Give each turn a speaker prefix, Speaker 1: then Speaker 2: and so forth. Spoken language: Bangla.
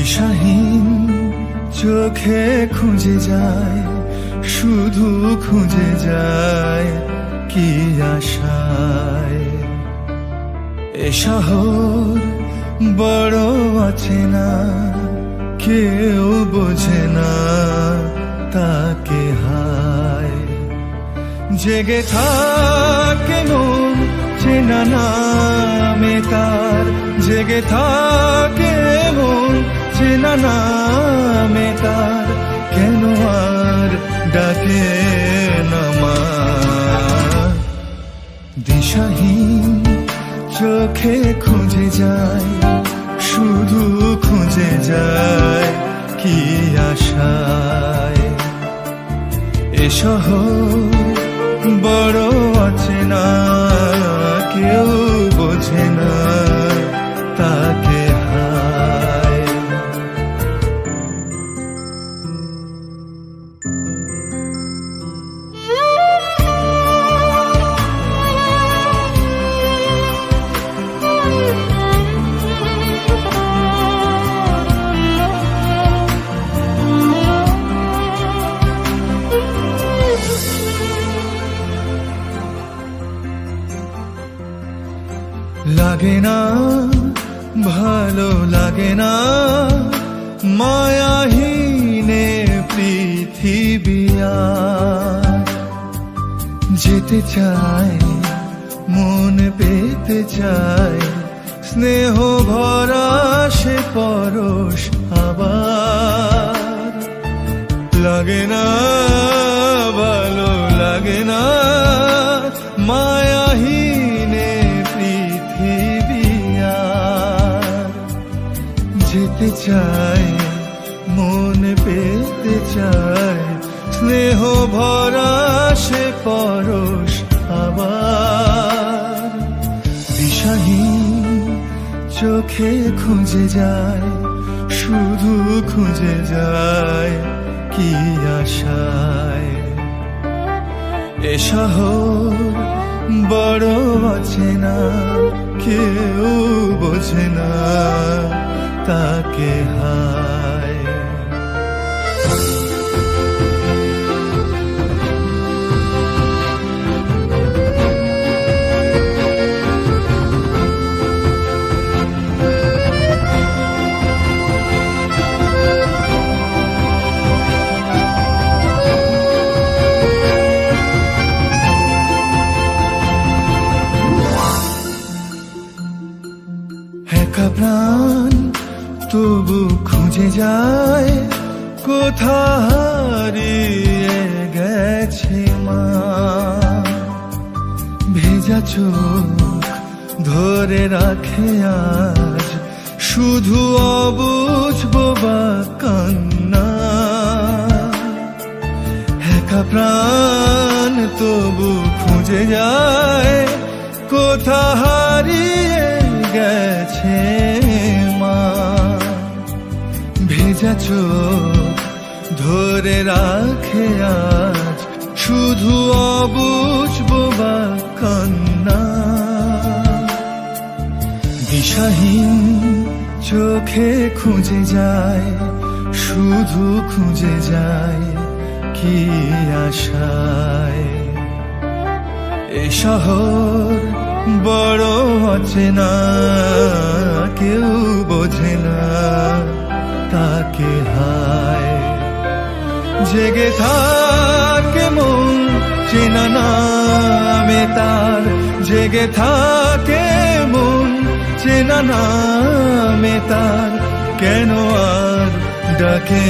Speaker 1: দিশাহীন চোখে খুঁজে যায়, শুধু খুঁজে যায় কি আশায়। এ শহর বড় অচেনা, কেউ বোঝে না তাকে হায়। জেগে থাকে মন চেনা নামে তার, জেগে থাকে মন চেনা নামে তার, কেন আর ডাকে না মা। দিশাহীন চোখে খুঁজে যায়, শুধু খুঁজে যায় কি আশায়। এ শহর বড় অচেনা, কেউ বোঝে না তাকে হায়। লাগে না ভালো লাগে না মায়াহীনে পৃথিবী আর। যেতে চায় মন পেতে চায়, স্নেহ ভরা সে পরশ আবার। লাগে না ভালো লাগে না মায়াহীনে পৃথিবী আর। যেতে চায় মন পেতে চায়, স্নেহ ভরা সে পরশ আবার। দিশাহীন চোখে খুঁজে যায়, শুধু খুঁজে যায় কি আশায়। এ শহর বড় অচেনা, কেউ বোঝে না তাকে হায়। একা প্রাণ তবু খুঁজে যায়, কোথা হারিয়ে গেছে মা। ভেজা চোখ ধরে রাখে আজ, শুধু অবুঝ বোবা কান্না। একা প্রাণ তবু খুঁজে যায়, কোথা হারিয়ে গেছে মা। ভেজা চোখ ধরে রাখে আজ, শুধু অবুঝ বোবা কান্না। দিশাহীন চোখে খুঁজে যায়, শুধু খুঁজে যায় কি আশায়। এ শহর বড় অচেনা, কেউ বোঝে না তাকে হায়। জেগে থাকে মন চেনা নামে তার, জেগে থাকে মন চেনা নামে তার, কেন আর ডাকে